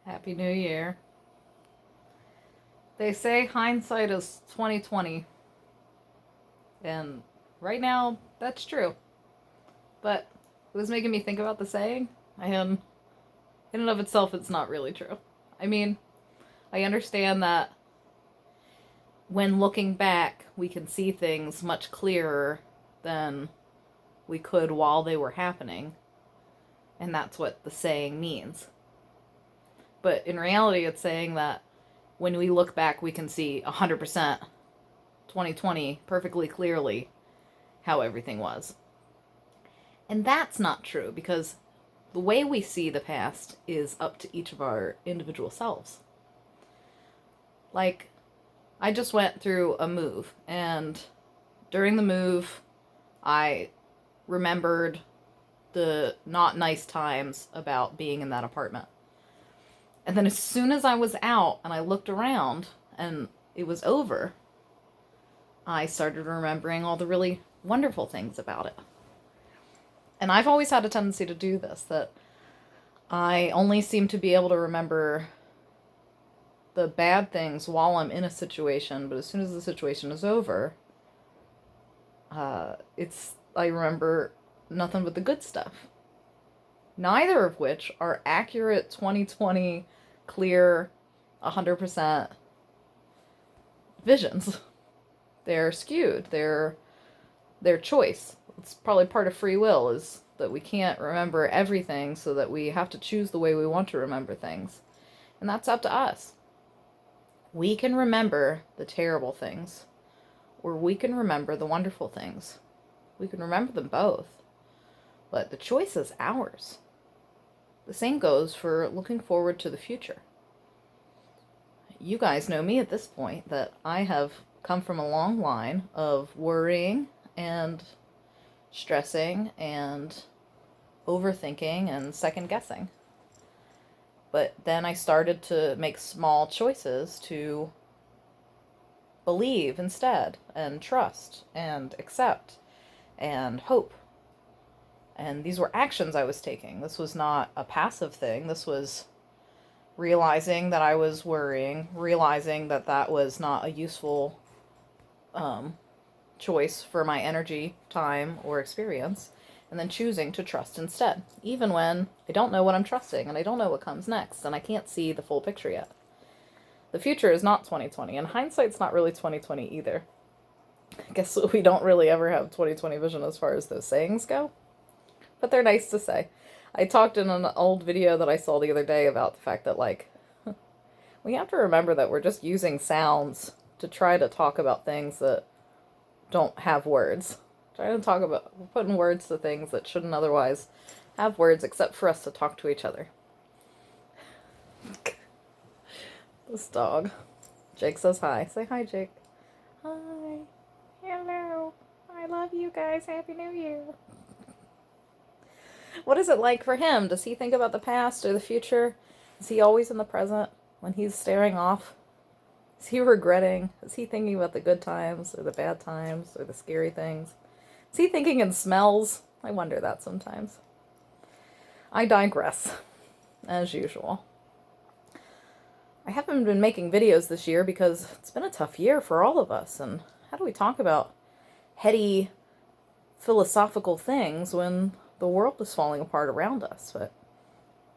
Happy New Year. They say hindsight is 2020, and right now that's true. But it was making me think about the saying, and in and of itself, it's not really true. I mean, I understand that when looking back, we can see things much clearer than we could while they were happening, and that's what the saying means. But in reality, it's saying that when we look back, we can see 100% 2020 perfectly clearly how everything was. And that's not true because the way we see the past is up to each of our individual selves. Like, I just went through a move, and during the move, I remembered the not nice times about being in that apartment. And then as soon as I was out and I looked around and it was over, I started remembering all the really wonderful things about it. And I've always had a tendency to do this, that I only seem to be able to remember the bad things while I'm in a situation, but as soon as the situation is over, I remember nothing but the good stuff. Neither of which are accurate 2020, clear, 100% visions. They're skewed. They're their choice. It's probably part of free will, is that we can't remember everything, so that we have to choose the way we want to remember things. And that's up to us. We can remember the terrible things, or we can remember the wonderful things. We can remember them both. But the choice is ours. The same goes for looking forward to the future. You guys know me at this point, that I have come from a long line of worrying and stressing and overthinking and second guessing. But then I started to make small choices to believe instead, and trust, and accept, and hope. And these were actions I was taking. This was not a passive thing. This was realizing that I was worrying, realizing that that was not a useful choice for my energy, time, or experience, and then choosing to trust instead, even when I don't know what I'm trusting, and I don't know what comes next, and I can't see the full picture yet. The future is not 2020, and hindsight's not really 2020 either. I guess we don't really ever have 2020 vision as far as those sayings go, but they're nice to say. I talked in an old video that I saw the other day about the fact that, like, we have to remember that we're just using sounds to try to talk about things that don't have words. Trying to talk about putting words to things that shouldn't otherwise have words, except for us to talk to each other. This dog. Jake says hi. Say hi, Jake. Hi. Hello. I love you guys. Happy New Year. What is it like for him? Does he think about the past or the future? Is he always in the present when he's staring off? Is he regretting? Is he thinking about the good times or the bad times or the scary things? Is he thinking in smells? I wonder that sometimes. I digress, as usual. I haven't been making videos this year because it's been a tough year for all of us. And how do we talk about heady, philosophical things when the world is falling apart around us? But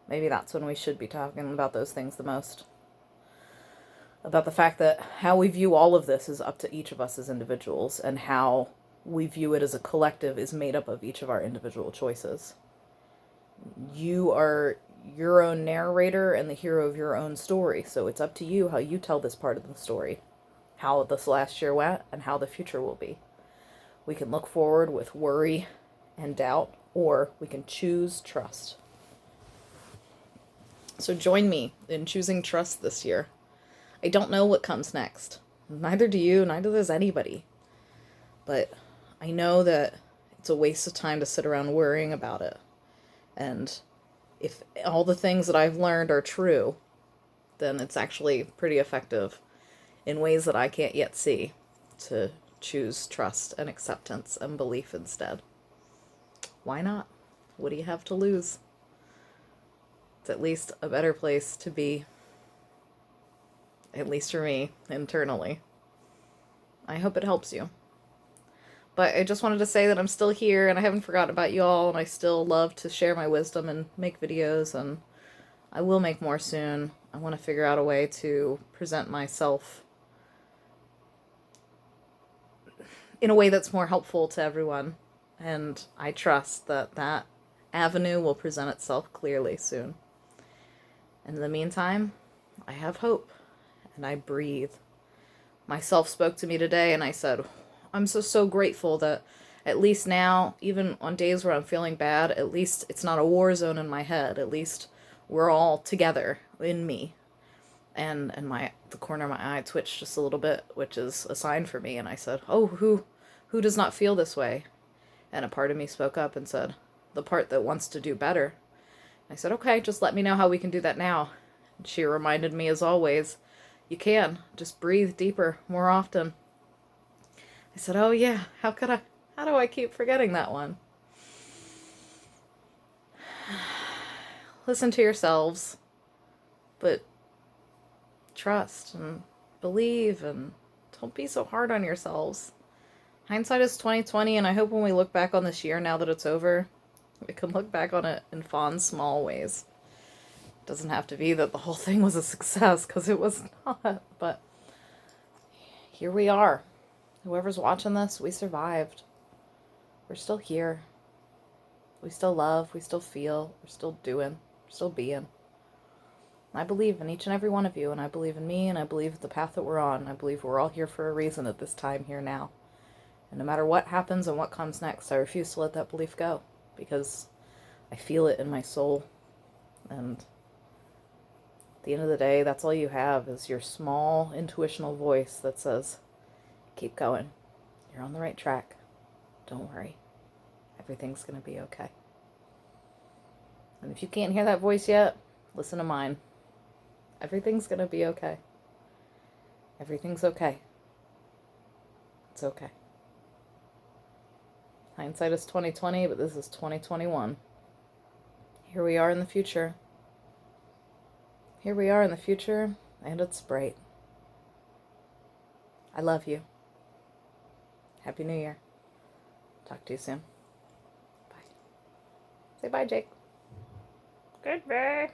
maybe that's when we should be talking about those things the most. About the fact that how we view all of this is up to each of us as individuals, and how we view it as a collective is made up of each of our individual choices. You are your own narrator and the hero of your own story, so it's up to you how you tell this part of the story, how this last year went, and how the future will be. We can look forward with worry and doubt, or we can choose trust. So join me in choosing trust this year. I don't know what comes next. Neither do you, neither does anybody. But I know that it's a waste of time to sit around worrying about it. And if all the things that I've learned are true, then it's actually pretty effective in ways that I can't yet see, to choose trust and acceptance and belief instead. Why not? What do you have to lose? It's at least a better place to be, at least for me, internally. I hope it helps you. But I just wanted to say that I'm still here and I haven't forgotten about you all, and I still love to share my wisdom and make videos, and I will make more soon. I want to figure out a way to present myself in a way that's more helpful to everyone, and I trust that that avenue will present itself clearly soon. And in the meantime, I have hope, and I breathe. Myself spoke to me today, and I said, I'm so grateful that at least now, even on days where I'm feeling bad, at least it's not a war zone in my head. At least we're all together in me. And the corner of my eye twitched just a little bit, which is a sign for me. And I said, oh, who does not feel this way? And a part of me spoke up and said, the part that wants to do better. I said, okay, just let me know how we can do that now. And she reminded me, as always, you can. Just breathe deeper, more often. I said, oh yeah, how do I keep forgetting that one? Listen to yourselves, but trust and believe, and don't be so hard on yourselves. Hindsight is 2020, and I hope when we look back on this year, now that it's over, we can look back on it in fond, small ways. It doesn't have to be that the whole thing was a success, because it was not, but here we are. Whoever's watching this, we survived. We're still here. We still love, we still feel, we're still doing, we're still being. I believe in each and every one of you, and I believe in me, and I believe the path that we're on. I believe we're all here for a reason at this time here now. And no matter what happens and what comes next, I refuse to let that belief go, because I feel it in my soul. And at the end of the day, that's all you have, is your small intuitional voice that says, keep going. You're on the right track. Don't worry. Everything's going to be okay. And if you can't hear that voice yet, listen to mine. Everything's going to be okay. Everything's okay. It's okay. Hindsight is 2020, but this is 2021. Here we are in the future. Here we are in the future, and it's bright. I love you. Happy New Year. Talk to you soon. Bye. Say bye, Jake. Goodbye.